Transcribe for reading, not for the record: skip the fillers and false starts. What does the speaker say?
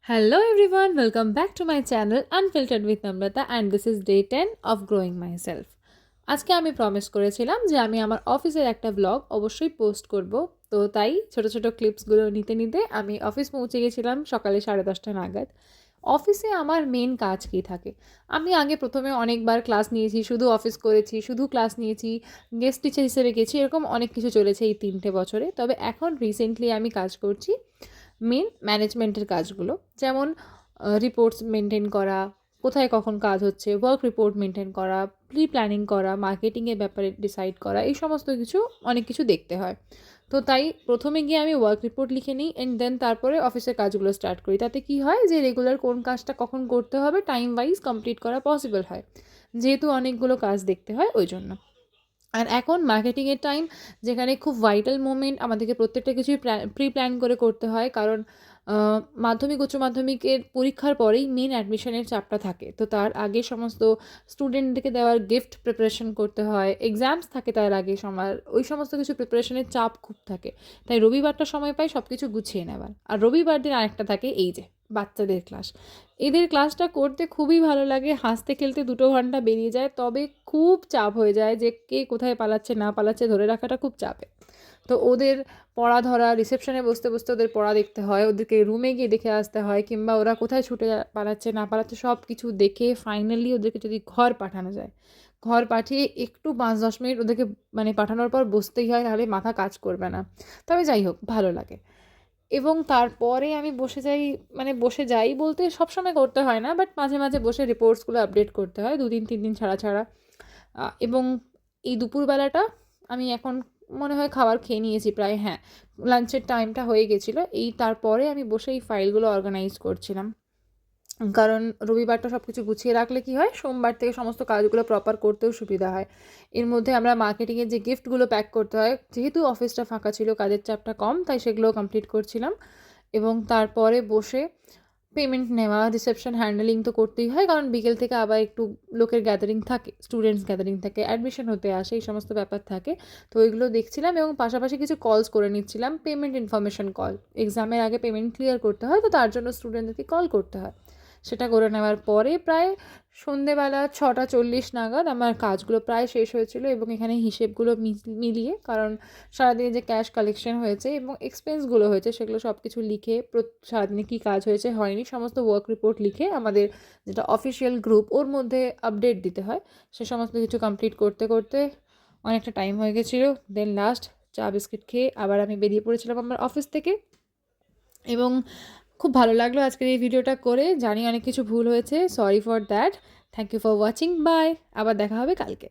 Hello everyone, welcome back to my channel Unfiltered with Namrata and this is day 10 of Growing Myself. আজকে আমি promise করেছিলাম যে আমি আমার অফিসের একটা ব্লগ অবশ্যই পোস্ট করব। তো তাই ছোট ছোট ক্লিপসগুলো নিতে নিতে আমি অফিস পৌঁছে গেছিলাম সকালে 10:30 নাগাদ। অফিসে আমার মেন কাজ কী থাকে? আমি আগে প্রথমে অনেকবার ক্লাস নিয়েছি, শুধু অফিস করেছি, শুধু ক্লাস নিয়েছি, গেস্ট টিচার হিসেবে গেছি, এরকম অনেক কিছু চলেছে এই 3টে বছরে। তবে এখন রিসেন্টলি আমি কাজ করছি মেন ম্যানেজমেন্টের কাজগুলো, যেমন রিপোর্টস মেনটেন করা, কোথায় কখন কাজ হচ্ছে, ওয়ার্ক রিপোর্ট মেনটেন করা, প্রি প্ল্যানিং করা, মার্কেটিংয়ের ব্যাপারে ডিসাইড করা, এই সমস্ত কিছু অনেক কিছু দেখতে হয়। তো তাই প্রথমে গিয়ে আমি ওয়ার্ক রিপোর্ট লিখে নিই অ্যান্ড দেন তারপরে অফিসের কাজগুলো স্টার্ট করি। তাতে কি হয় যে রেগুলার কোন কাজটা কখন করতে হবে টাইম ওয়াইজ কমপ্লিট করা পসিবল হয়, যেহেতু অনেকগুলো কাজ দেখতে হয় ওই জন্য। আর এখন মার্কেটিংয়ের টাইম, যেখানে খুব ভাইটাল মোমেন্ট, আমাদেরকে প্রত্যেকটা কিছুই প্রি প্ল্যান করে করতে হয়, কারণ মাধ্যমিক উচ্চ মাধ্যমিকের পরীক্ষার পরেই মেন অ্যাডমিশনের চাপটা থাকে। তো তার আগে সমস্ত স্টুডেন্টদেরকে দেওয়ার গিফট প্রিপারেশন করতে হয়, এক্সামস থাকে তার আগে সময়, ওই সমস্ত কিছু প্রিপারেশনের চাপ খুব থাকে। তাই রবিবারটা সময় পাই সব কিছু গুছিয়ে নেওয়ার। আর রবিবার দিন আরেকটা থাকে এই যে বাচ্চাদের ক্লাস। এদের ক্লাসটা করতে খুবই ভালো লাগে, হাসতে খেলতে 2 ঘন্টা বেরিয়ে যায়, তবে খুব চাপ হয়ে যায় যে কে কোথায় পালাচ্ছে না পালাচ্ছে ধরে রাখাটা খুব চাপে। তো ওদের পড়া ধরা, রিসেপশনে বসতে বসতে ওদের পড়া দেখতে হয়, ওদেরকে রুমে গিয়ে দেখে আসতে হয়, কিংবা ওরা কোথায় ছুটে পালাচ্ছে না পালাচ্ছে সব কিছু দেখে ফাইনালি ওদেরকে যদি ঘর পাঠানো যায়, ঘর পাঠিয়ে একটু 5-10 মিনিট ওদেরকে মানে পাঠানোর পর বসতেই হয়, তাহলে মাথা কাজ করবে না। তবে যাই হোক, ভালো লাগে। এবং তারপরে আমি বসে যাই, মানে বসে যাই বলতে সবসময় করতে হয় না, বাট মাঝে মাঝে বসে রিপোর্টসগুলো আপডেট করতে হয় 2 দিন 3 দিন ছাড়া ছাড়া। এবং এই দুপুরবেলাটা আমি এখন মনে হয় খাবার খেয়ে নিয়েছি প্রায়, হ্যাঁ, লাঞ্চের টাইমটা হয়ে গেছিলো। এই তারপরে আমি বসে এই ফাইলগুলো অর্গানাইজ করছিলাম, কারণ রবিবারটা সব কিছু গুছিয়ে রাখলে কি হয়, সোমবার থেকে সমস্ত কাজগুলো প্রপার করতেও সুবিধা হয়। এর মধ্যে আমরা মার্কেটিংয়ের যে গিফটগুলো প্যাক করতে হয়, যেহেতু অফিসটা ফাঁকা ছিল, কাজের চাপটা কম, তাই সেগুলোও কমপ্লিট করছিলাম। এবং তারপরে বসে পেমেন্ট নেওয়া, রিসেপশন হ্যান্ডেলিং তো করতেই হয়, কারণ বিকেল থেকে আবার একটু লোকের গ্যাদারিং থাকে, স্টুডেন্টস গ্যাদারিং থাকে, অ্যাডমিশন হতে আসে, এই সমস্ত ব্যাপার থাকে। তো ওইগুলো দেখছিলাম এবং পাশাপাশি কিছু কলস করে নিচ্ছিলাম, পেমেন্ট ইনফরমেশন কল। এক্সামের আগে পেমেন্ট ক্লিয়ার করতে হয়, তো তার জন্য স্টুডেন্টদেরকে কল করতে হয়। সেটা করে নেওয়ার পরে প্রায় সন্ধেবেলা 6:40 নাগাদ আমার কাজগুলো প্রায় শেষ হয়েছিল। এবং এখানে হিসেবগুলো মিলিয়ে, কারণ সারাদিনে যে ক্যাশ কালেকশন হয়েছে এবং এক্সপেন্সগুলো হয়েছে সেগুলো সব কিছু লিখে, সারাদিনে কী কাজ হয়েছে হয়নি সমস্ত ওয়ার্ক রিপোর্ট লিখে আমাদের যেটা অফিসিয়াল গ্রুপ ওর মধ্যে আপডেট দিতে হয়, সে সমস্ত কিছু কমপ্লিট করতে করতে অনেকটা টাইম হয়ে গেছিলো। দেন লাস্ট চা বিস্কিট খেয়ে আবার আমি বেরিয়ে পড়েছিলাম আমার অফিস থেকে। এবং খুব ভালো লাগলো আজকের এই ভিডিওটা করে, জানি অনেক কিছু ভুল হয়েছে, sorry for that. Thank you for watching, bye. আবার দেখা হবে কালকে।